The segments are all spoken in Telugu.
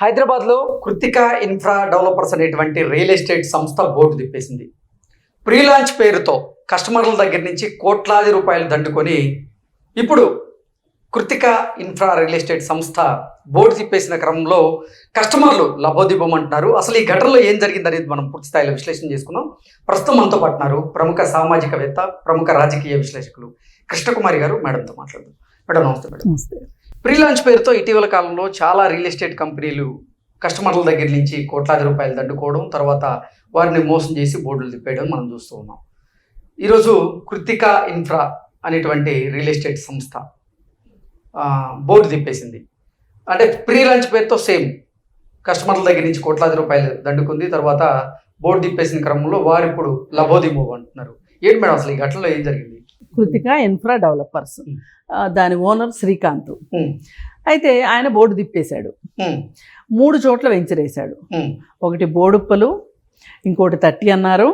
హైదరాబాద్లో కృతిక ఇన్ఫ్రా డెవలపర్స్ అనేటువంటి రియల్ ఎస్టేట్ సంస్థ బోర్డు తిప్పేసింది. ప్రీ లాంచ్ పేరుతో కస్టమర్ల దగ్గర నుంచి కోట్లాది రూపాయలు దండుకొని ఇప్పుడు కృతిక ఇన్ఫ్రా రియల్ ఎస్టేట్ సంస్థ బోర్డు తిప్పేసిన క్రమంలో కస్టమర్లు లబోదిబం అంటున్నారు. అసలు ఈ ఘటనలో ఏం జరిగిందనేది మనం పూర్తి స్థాయిలో విశ్లేషణ చేసుకున్నాం. ప్రస్తుతం మనతో పాటున్నారు ప్రముఖ సామాజికవేత్త, ప్రముఖ రాజకీయ విశ్లేషకులు కృష్ణకుమారి గారు. మేడంతో మాట్లాడదాం. మేడం నమస్తే. మేడం నమస్తే. ప్రీ లాంచ్ పేరుతో ఇటీవల కాలంలో చాలా రియల్ ఎస్టేట్ కంపెనీలు కస్టమర్ల దగ్గర నుంచి కోట్లాది రూపాయలు దండుకోవడం, తర్వాత వారిని మోసం చేసి బోర్డులు తిప్పేయడం మనం చూస్తూ ఉన్నాం. ఈరోజు కృతిక ఇన్ఫ్రా అనేటువంటి రియల్ ఎస్టేట్ సంస్థ బోర్డు తిప్పేసింది. అంటే ప్రీ లాంచ్ పేరుతో సేమ్ కస్టమర్ల దగ్గర నుంచి కోట్లాది రూపాయలు దండుకుంది, తర్వాత బోర్డు తిప్పేసిన క్రమంలో వారు ఇప్పుడు లబోదిబో అంటున్నారు. ఏంటి మేడం అసలు ఈ ఘటనలో ఏం జరిగింది? కృతిక ఇన్ఫ్రా డెవలపర్స్, దాని ఓనర్ శ్రీకాంత్. అయితే ఆయన బోర్డు తిప్పేశాడు. 3 చోట్ల వెంచర్ వేశాడు. ఒకటి బోడుప్పలు, ఇంకోటి 30 అన్నారు,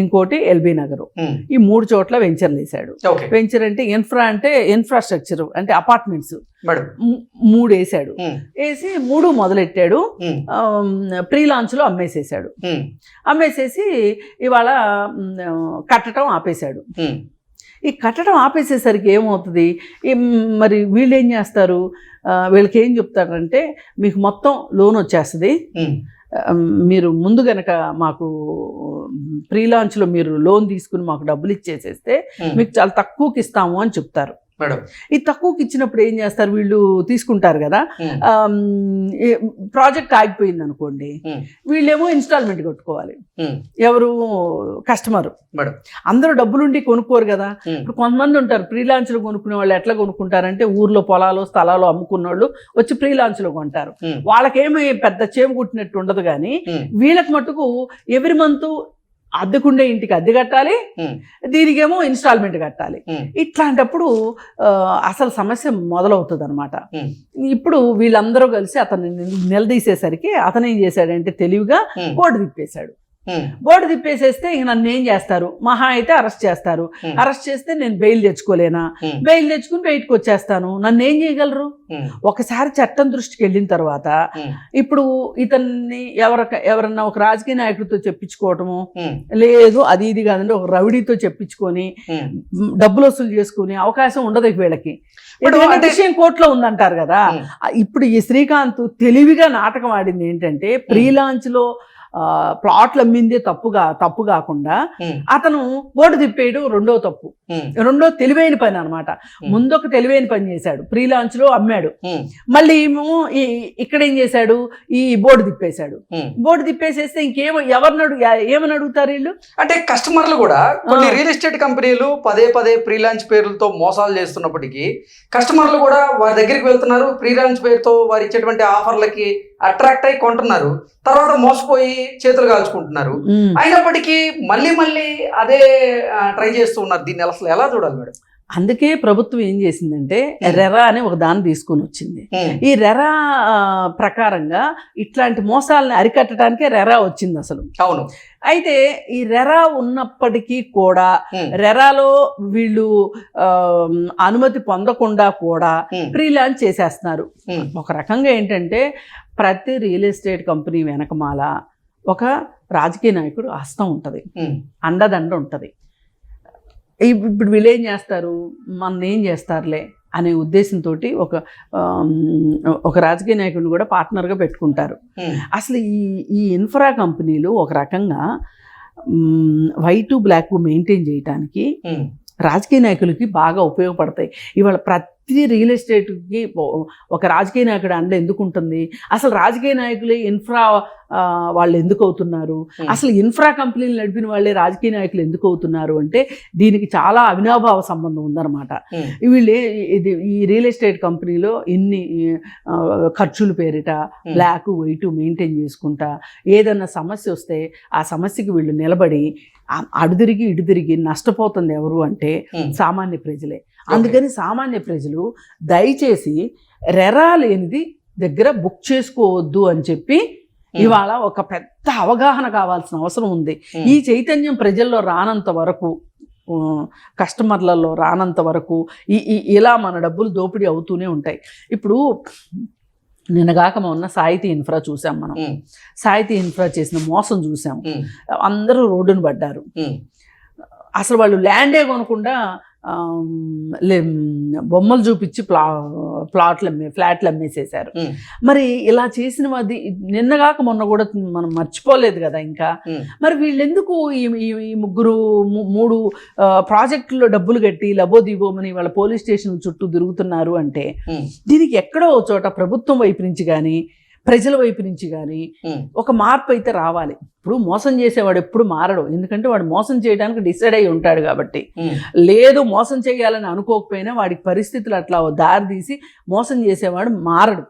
ఇంకోటి ఎల్బీ నగరు. ఈ 3 చోట్ల వెంచర్లు వేశాడు. వెంచర్ అంటే ఇన్ఫ్రా, అంటే ఇన్ఫ్రాస్ట్రక్చర్, అంటే అపార్ట్మెంట్స్ 3 వేసాడు. వేసి 3 మొదలెట్టాడు. ప్రీ లాంచ్ లో అమ్మేసేసాడు. అమ్మేసేసి ఇవాళ కట్టడం ఆపేశాడు. ఈ కట్టడం ఆపేసేసరికి ఏమవుతుంది, మరి వీళ్ళు ఏం చేస్తారు, వీళ్ళకి ఏం చెప్తారంటే మీకు మొత్తం లోన్ వచ్చేస్తుంది, మీరు ముందు గనక మాకు ప్రీ లాంచ్లో మీరు లోన్ తీసుకుని మాకు డబ్బులు ఇచ్చేసేస్తే మీకు చాలా తక్కువకి ఇస్తాము అని చెప్తారు. ఈ తక్కువకి ఇచ్చినప్పుడు ఏం చేస్తారు, వీళ్ళు తీసుకుంటారు కదా, ప్రాజెక్ట్ ఆగిపోయింది అనుకోండి, వీళ్ళేమో ఇన్స్టాల్మెంట్ కట్టుకోవాలి. ఎవరు? కస్టమర్. అందరూ డబ్బులుండి కొనుక్కోరు కదా. ఇప్పుడు కొంతమంది ఉంటారు ప్రీ లాంచ్లో కొనుక్కునే వాళ్ళు. ఎట్లా కొనుక్కుంటారంటే ఊర్లో పొలాలు స్థలాలు అమ్ముకున్న వాళ్ళు వచ్చి ప్రీ లాంచ్లో కొంటారు. వాళ్ళకేమీ పెద్ద చేము కుట్టినట్టు ఉండదు. కానీ వీళ్ళకి మట్టుకు ఎవ్రీ మంత్ అద్దెకుండే ఇంటికి అద్దె కట్టాలి, దీనికేమో ఇన్స్టాల్మెంట్ కట్టాలి. ఇట్లాంటప్పుడు అసలు సమస్య మొదలవుతుంది అనమాట. ఇప్పుడు వీళ్ళందరూ కలిసి అతన్ని నిలదీసేసరికి అతను ఏం చేశాడంటే తెలివిగా బోర్డు తిప్పేశాడు. బోర్డు తిప్పేసేస్తే ఇంక నన్ను ఏం చేస్తారు, మహా అయితే అరెస్ట్ చేస్తారు. అరెస్ట్ చేస్తే నేను బెయిల్ తెచ్చుకోలేనా, బెయిల్ తెచ్చుకుని బయటకు వచ్చేస్తాను, నన్ను ఏం చేయగలరు? ఒకసారి చట్టం దృష్టికి వెళ్ళిన తర్వాత ఇప్పుడు ఇతన్ని ఎవరన్నా ఒక రాజకీయ నాయకుడితో చెప్పించుకోవటము, లేదు అది ఇది కాదంటే ఒక రౌడీతో చెప్పించుకొని డబ్బులు వసూలు చేసుకునే అవకాశం ఉండదు వీళ్ళకి. విషయం కోర్టులో ఉందంటారు కదా. ఇప్పుడు ఈ శ్రీకాంత్ తెలివిగా నాటకం ఆడింది ఏంటంటే, ప్రీ లాంచ్ లో ప్లాట్లు అమ్మిందే తప్పు కాకుండా అతను బోర్డు తిప్పేయడం రెండో తప్పు, రెండో తెలివైన పని అనమాట. ముందొక తెలివైన పని చేశాడు, ప్రీ లాంచ్ లో అమ్మాడు, మళ్ళీ ఇక్కడ ఏం చేశాడు, ఈ బోర్డు తిప్పేశాడు. బోర్డు తిప్పేసేస్తే ఏమని అడుగుతారు వీళ్ళు? అంటే కస్టమర్లు కూడా కొన్ని రియల్ ఎస్టేట్ కంపెనీలు పదే ప్రీ లాంచ్ పేర్లతో మోసాలు చేస్తున్నప్పటికీ కస్టమర్లు కూడా వారి దగ్గరికి వెళ్తున్నారు, ప్రీ లాంచ్ పేరుతో వారు ఇచ్చేటువంటి ఆఫర్లకి అట్రాక్ట్ అయి కొంటున్నారు, తర్వాత మోసపోయి చేతులు కాల్చుకుంటున్నారు. అయినప్పటికీ మళ్ళీ అదే ట్రై చేస్తూ ఉన్నారు. దీన్ని అసలు ఎలా చూడాలి మేడం? అందుకే ప్రభుత్వం ఏం చేసిందంటే రెరా అని ఒక దాన్ని తీసుకొని వచ్చింది. ఈ రెరా ప్రకారంగా ఇట్లాంటి మోసాలని అరికట్టడానికే రెరా వచ్చింది అసలు. అవును. అయితే ఈ రెరా ఉన్నప్పటికీ కూడా రెరాలో వీళ్ళు అనుమతి పొందకుండా కూడా ప్రీ లాంచ్ చేసేస్తున్నారు. ఒక రకంగా ఏంటంటే ప్రతి రియల్ ఎస్టేట్ కంపెనీ వెనకమాల ఒక రాజకీయ నాయకుడు హస్తం ఉంటుంది, అండదండ ఉంటుంది. ఇప్పుడు వీళ్ళు ఏం చేస్తారు, మన ఏం చేస్తారులే అనే ఉద్దేశంతో ఒక రాజకీయ నాయకుడిని కూడా పార్ట్నర్గా పెట్టుకుంటారు. అసలు ఈ ఇన్ఫ్రా కంపెనీలు ఒక రకంగా వైట్ బ్లాక్ మెయింటైన్ చేయడానికి రాజకీయ నాయకులకి బాగా ఉపయోగపడతాయి. ఇవాళ ప్రతి రియల్ ఎస్టేట్కి ఒక రాజకీయ నాయకుడు అండ ఎందుకు ఉంటుంది? అసలు రాజకీయ నాయకులే ఇన్ఫ్రా వాళ్ళు ఎందుకు అవుతున్నారు? అసలు ఇన్ఫ్రా కంపెనీలు నడిపిన వాళ్ళే రాజకీయ నాయకులు ఎందుకు అవుతున్నారు అంటే దీనికి చాలా అవినాభావ సంబంధం ఉందన్నమాట. వీళ్ళు ఈ రియల్ ఎస్టేట్ కంపెనీలో ఇన్ని ఖర్చులు పేరిట బ్లాక్ వైట్ మెయింటైన్ చేసుకుంటా ఏదన్నా సమస్య వస్తే ఆ సమస్యకి వీళ్ళు నిలబడి అడుదిరిగి ఇటుదిరిగి నష్టపోతుంది ఎవరు అంటే సామాన్య ప్రజలే. అందుకని సామాన్య ప్రజలు దయచేసి రెరా లేనిది దగ్గర బుక్ చేసుకోవద్దు అని చెప్పి ఇవాళ ఒక పెద్ద అవగాహన కావాల్సిన అవసరం ఉంది. ఈ చైతన్యం ప్రజల్లో రానంత వరకు, కస్టమర్లలో రానంత వరకు ఇలా మన డబ్బులు దోపిడీ అవుతూనే ఉంటాయి. ఇప్పుడు నిన్నగాక మొన్న సాహితీ ఇన్ఫ్రా చూసాం మనం. సాహితీ ఇన్ఫ్రా చేసిన మోసం చూసాం. అందరూ రోడ్డును పడ్డారు. అసలు వాళ్ళు ల్యాండే కొనకుండా బొమ్మలు చూపించి ఫ్లాట్లు అమ్మేసేశారు. మరి ఇలా చేసినది నిన్నగాక మొన్న కూడా మనం మర్చిపోలేదు కదా ఇంకా. మరి వీళ్ళెందుకు ఈ ముగ్గురు 3 ప్రాజెక్టుల్లో డబ్బులు కట్టి లబోదిబోమని వాళ్ళ పోలీస్ స్టేషన్ చుట్టూ తిరుగుతున్నారు అంటే దీనికి ఎక్కడో చోట ప్రభుత్వం వైపు నుంచి కానీ ప్రజల వైపు నుంచి కానీ ఒక మార్పు అయితే రావాలి. ఇప్పుడు మోసం చేసేవాడు ఎప్పుడు మారడు, ఎందుకంటే వాడు మోసం చేయడానికి డిసైడ్ అయి ఉంటాడు కాబట్టి. లేదు మోసం చేయాలని అనుకోకపోయినా వాడికి పరిస్థితులు అట్లా దారి తీసి మోసం చేసేవాడు మారడు.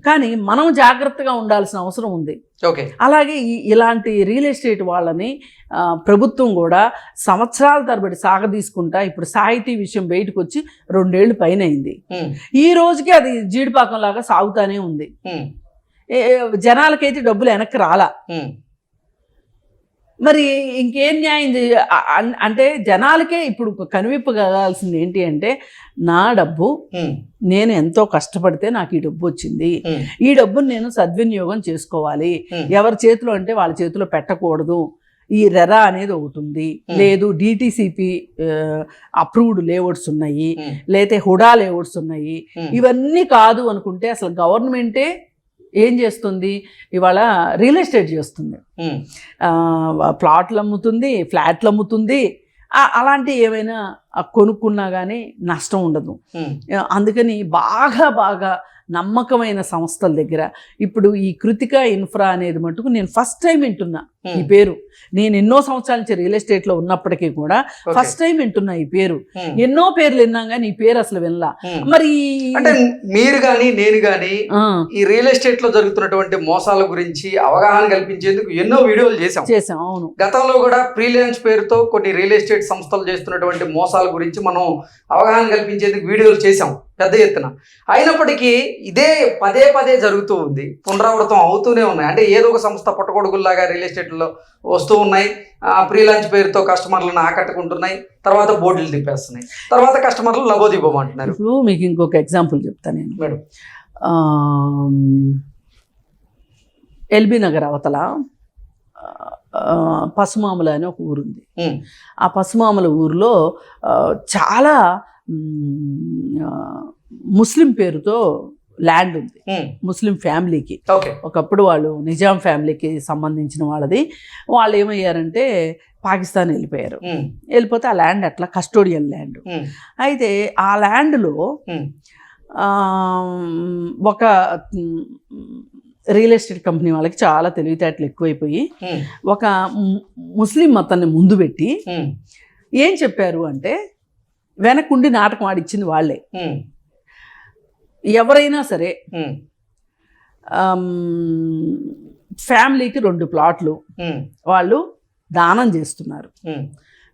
కానీ మనం జాగ్రత్తగా ఉండాల్సిన అవసరం ఉంది. అలాగే ఇలాంటి రియల్ ఎస్టేట్ వాళ్ళని ప్రభుత్వం కూడా సంవత్సరాల తరబడి సాగదీసుకుంటా ఇప్పుడు సాహితీ విషయం బయటకు వచ్చి 2 ఏళ్ళు పైన అయింది. ఈ రోజుకి అది జీడిపాకం లాగా సాగుతానే ఉంది. జనాలకైతే డబ్బులు వెనక్కి రాలా. మరి ఇంకేం న్యాయం అంటే జనాలకే ఇప్పుడు కనువిప్పు కావాల్సింది ఏంటి అంటే, నా డబ్బు నేను ఎంతో కష్టపడితే నాకు ఈ డబ్బు వచ్చింది, ఈ డబ్బును నేను సద్వినియోగం చేసుకోవాలి. ఎవరి చేతిలో అంటే వాళ్ళ చేతిలో పెట్టకూడదు. ఈ రెరా అనేది ఒకటి ఉంది, లేదు డిటిసిపి అప్రూవ్డ్ లేఅవుట్స్ ఉన్నాయి, లేకపోతే హుడా లేఅవుట్స్ ఉన్నాయి. ఇవన్నీ కాదు అనుకుంటే అసలు గవర్నమెంటే ఏం చేస్తుంది, ఇవాళ రియల్ ఎస్టేట్ చేస్తుంది. ప్లాట్లు అమ్ముతుంది, ఫ్లాట్లు అమ్ముతుంది. అలాంటి ఏమైనా కొనుక్కున్నా కానీ నష్టం ఉండదు. అందుకని బాగా నమ్మకమైన సంస్థల దగ్గర ఇప్పుడు ఈ కృతిక ఇన్ఫ్రా అనేది మటుకు నేను ఫస్ట్ టైం వింటున్నా ఈ పేరు. నేను ఎన్నో సంవత్సరాల నుంచి రియల్ ఎస్టేట్ లో ఉన్నప్పటికీ కూడా ఫస్ట్ టైం వింటున్నా ఈ పేరు. ఎన్నో పేర్లు విన్నాం కానీ ఈ పేరు అసలు వినలా. మరి అంటే మీరు కానీ నేను కానీ ఈ రియల్ ఎస్టేట్ లో జరుగుతున్నటువంటి మోసాల గురించి అవగాహన కల్పించేందుకు ఎన్నో వీడియోలు చేసాం. అవును, గతంలో కూడా ఫ్రీలాన్స్ పేరుతో కొన్ని రియల్ ఎస్టేట్ సంస్థలు చేస్తున్నటువంటి మోసాల గురించి మనం అవగాహన కల్పించేందుకు వీడియోలు చేసాం పెద్ద ఎత్తున. అయినప్పటికీ ఇదే పదే జరుగుతూ ఉంది, పునరావృతం అవుతూనే ఉన్నాయి. అంటే ఏదో ఒక సంస్థ పుట్టగొడుగుల్లాగా రియల్ ఎస్టేట్లో వస్తూ ఉన్నాయి, ఫ్రీలాన్స్ పేరుతో కస్టమర్లను ఆకట్టుకుంటున్నాయి, తర్వాత బోర్డులు తిప్పేస్తున్నాయి, తర్వాత కస్టమర్లు లబోదిబోమంటున్నారు. ఇప్పుడు మీకు ఇంకొక ఎగ్జాంపుల్ చెప్తాను నేను మేడం. ఎల్బీ నగర్ అవతల పసుమాముల అని ఒక ఊరుంది. ఆ పసుమాముల ఊరిలో చాలా ముస్లిం పేరుతో ల్యాండ్ ఉంది, ముస్లిం ఫ్యామిలీకి. ఒకప్పుడు వాళ్ళు నిజాం ఫ్యామిలీకి సంబంధించిన వాళ్ళది. వాళ్ళు ఏమయ్యారంటే పాకిస్తాన్ వెళ్ళిపోయారు. వెళ్ళిపోతే ఆ ల్యాండ్ అట్లా కస్టోడియల్ ల్యాండ్. అయితే ఆ ల్యాండ్లో ఒక రియల్ ఎస్టేట్ కంపెనీ వాళ్ళకి చాలా తెలివితేటలు ఎక్కువైపోయి ఒక ముస్లిం మతాన్ని ముందు పెట్టి ఏం చెప్పారు అంటే, వెనకుండి నాటకం ఆడిచ్చింది వాళ్ళే. ఎవరైనా సరే ఫ్యామిలీకి 2 ప్లాట్లు వాళ్ళు దానం చేస్తున్నారు.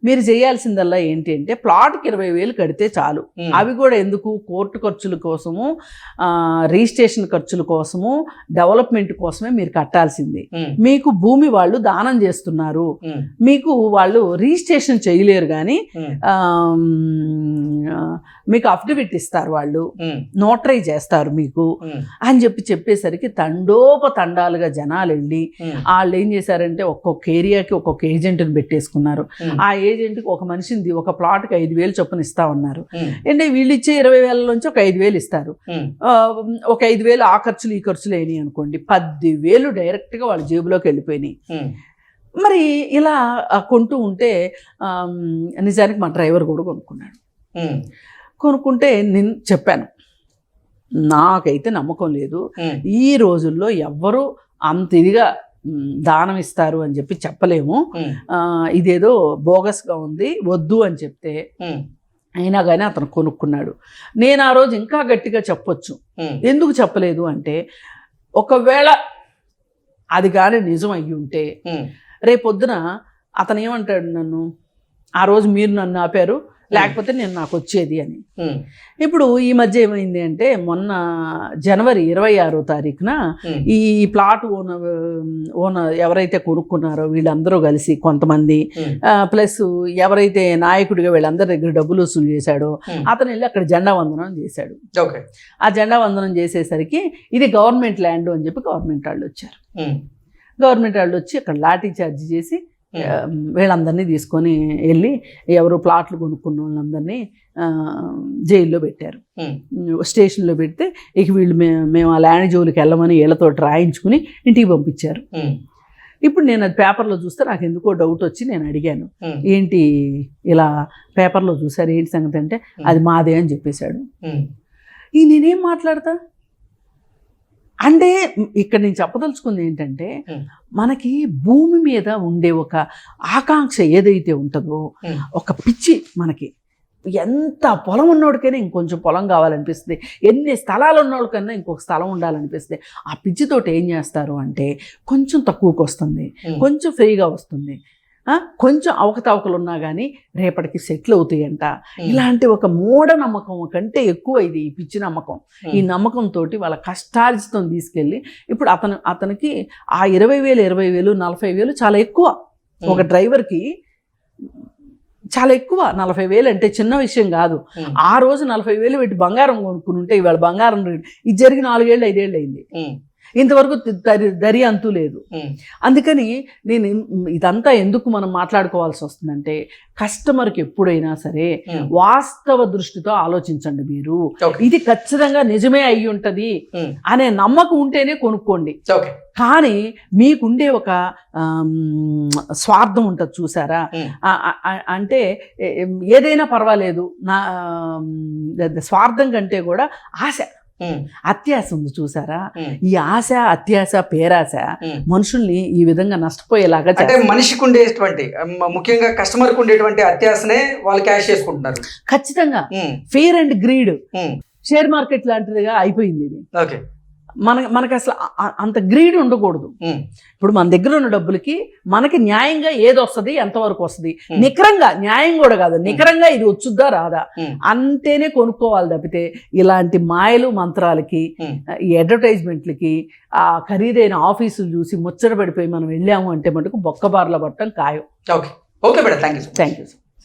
మీరు చేయాల్సిందల్లా ఏంటి అంటే, ప్లాట్కి 20,000 కడితే చాలు. అవి కూడా ఎందుకు, కోర్టు ఖర్చుల కోసము, రిజిస్ట్రేషన్ ఖర్చుల కోసము, డెవలప్మెంట్ కోసమే మీరు కట్టాల్సింది. మీకు భూమి వాళ్ళు దానం చేస్తున్నారు, మీకు వాళ్ళు రిజిస్ట్రేషన్ చేయలేరు కానీ మీకు అఫిడవిట్ ఇస్తారు, వాళ్ళు నోటరీ చేస్తారు మీకు అని చెప్పేసరికి తండోపతండాలుగా జనాలు వెళ్ళి వాళ్ళు ఏం చేశారంటే ఒక్కొక్క ఏరియాకి ఒక్కొక్క ఏజెంట్ని పెట్టేసుకున్నారు. ఆ ఏజెంట్కి ఒక మనిషిని ఒక ప్లాట్కి 5,000 చొప్పున ఇస్తా ఉన్నారు. అంటే వీళ్ళు ఇచ్చే 20,000 నుంచి ఒక 5,000 ఇస్తారు. ఒక 5,000 ఆ ఖర్చులు ఈ ఖర్చులు అయినాయి అనుకోండి, 10,000 డైరెక్ట్గా వాళ్ళ జేబులోకి వెళ్ళిపోయినాయి. మరి ఇలా కొంటూ ఉంటే నిజానికి మా డ్రైవర్ కూడా కొనుక్కున్నాడు. కొనుక్కుంటే నేను చెప్పాను, నాకైతే నమ్మకం లేదు, ఈ రోజుల్లో ఎవ్వరూ అంత ఇదిగా దానం ఇస్తారు అని చెప్పలేము, ఇదేదో బోగస్గా ఉంది, వద్దు అని చెప్తే అయినా కానీ అతను కొనుక్కున్నాడు. నేను ఆ రోజు ఇంకా గట్టిగా చెప్పొచ్చు. ఎందుకు చెప్పలేదు అంటే, ఒకవేళ అది కానీ నిజం అయ్యి ఉంటే రేపొద్దున అతను ఏమంటాడు, నన్ను ఆ రోజు మీరు నన్ను ఆపారు, లేకపోతే నేను నాకు వచ్చేది అని. ఇప్పుడు ఈ మధ్య ఏమైంది అంటే మొన్న జనవరి 26వ తారీఖున ఈ ప్లాట్ ఓనర్ ఎవరైతే కొనుక్కున్నారో వీళ్ళందరూ కలిసి కొంతమంది ప్లస్ ఎవరైతే నాయకుడిగా వీళ్ళందరి దగ్గర డబ్బులు వసూలు చేశాడో అతను వెళ్ళి అక్కడ జెండా వందనం చేశాడు. ఆ జెండా వందనం చేసేసరికి ఇది గవర్నమెంట్ ల్యాండ్ అని చెప్పి గవర్నమెంట్ వాళ్ళు వచ్చారు. గవర్నమెంట్ వాళ్ళు వచ్చి అక్కడ లాఠీ చార్జ్ చేసి వీళ్ళందరినీ తీసుకొని వెళ్ళి ఎవరు ప్లాట్లు కొనుక్కున్న వాళ్ళందరినీ జైల్లో పెట్టారు. స్టేషన్లో పెడితే ఇక వీళ్ళు మేము ఆ ల్యాండ్ జోలికి వెళ్ళమని వీళ్ళతో రాయించుకుని ఇంటికి పంపించారు. ఇప్పుడు నేను అది పేపర్లో చూస్తే నాకు ఎందుకో డౌట్ వచ్చి నేను అడిగాను, ఏంటి ఇలా పేపర్లో చూసారు ఏంటి సంగతి అంటే అది మాదే అని చెప్పేశాడు. నేనేం మాట్లాడతా అంటే ఇక్కడ నేను చెప్పదలుచుకుంది ఏంటంటే మనకి భూమి మీద ఉండే ఒక ఆకాంక్ష ఏదైతే ఉంటుందో, ఒక పిచ్చి మనకి ఎంత పొలం ఉన్నోడికైనా ఇంకొంచెం పొలం కావాలనిపిస్తుంది, ఎన్ని స్థలాలు ఉన్నోడికైనా ఇంకొక స్థలం ఉండాలనిపిస్తుంది. ఆ పిచ్చితోటి ఏం చేస్తారు అంటే కొంచెం తక్కువకి వస్తుంది, కొంచెం ఫ్రీగా వస్తుంది, కొంచెం అవకతవకలు ఉన్నా కానీ రేపటికి సెటిల్ అవుతాయంట. ఇలాంటి ఒక మూఢనమ్మకం కంటే ఎక్కువ ఇది ఈ పిచ్చి నమ్మకం. ఈ నమ్మకంతో వాళ్ళ కష్టార్జితం తీసుకెళ్ళి ఇప్పుడు అతనికి ఆ 20,000 40,000 చాలా ఎక్కువ. ఒక డ్రైవర్కి చాలా ఎక్కువ. 40,000 అంటే చిన్న విషయం కాదు. ఆ రోజు 40,000 పెట్టి బంగారం కొనుక్కుని ఉంటే ఇవాళ బంగారం రేటు ఇది జరిగి 4 ఏళ్ళు 5 ఏళ్ళు అయింది. ఇంతవరకు దరి అంతు లేదు. అందుకని నేను ఇదంతా ఎందుకు మనం మాట్లాడుకోవాల్సి వస్తుందంటే కస్టమర్కి ఎప్పుడైనా సరే వాస్తవ దృష్టితో ఆలోచించండి. మీరు ఇది ఖచ్చితంగా నిజమే అయి ఉంటది అనే నమ్మకం ఉంటేనే కొనుక్కోండి. కానీ మీకుండే ఒక స్వార్థం ఉంటుంది చూసారా, అంటే ఏదైనా పర్వాలేదు నా స్వార్థం కంటే కూడా ఆశ అత్యాశ ఉంది చూసారా. ఈ ఆశ అత్యాశ పేరాశ మనుషుల్ని ఈ విధంగా నష్టపోయేలాగా అంటే మనిషికి ఉండేటువంటి ముఖ్యంగా కస్టమర్కి ఉండేటువంటి అత్యాశనే వాళ్ళు క్యాష్ చేసుకుంటున్నారు. ఖచ్చితంగా fair and greed share market లాంటిదిగా అయిపోయింది ఇది. మనకి అసలు అంత గ్రీడ్ ఉండకూడదు. ఇప్పుడు మన దగ్గర ఉన్న డబ్బులకి మనకి న్యాయంగా ఏది వస్తుంది, ఎంతవరకు వస్తుంది, నికరంగా, న్యాయం కూడా కాదు నికరంగా ఇది వచ్చుద్దా రాదా అంటేనే కొనుక్కోవాలి తప్పితే ఇలాంటి మాయలు మంత్రాలకి ఈ అడ్వర్టైజ్మెంట్లకి ఆ ఖరీదైన ఆఫీసులు చూసి ముచ్చట పడిపోయి మనం వెళ్ళాము అంటే మటుకు బొక్కబార్ల పట్టడం ఖాయం. Okay madam, thank you.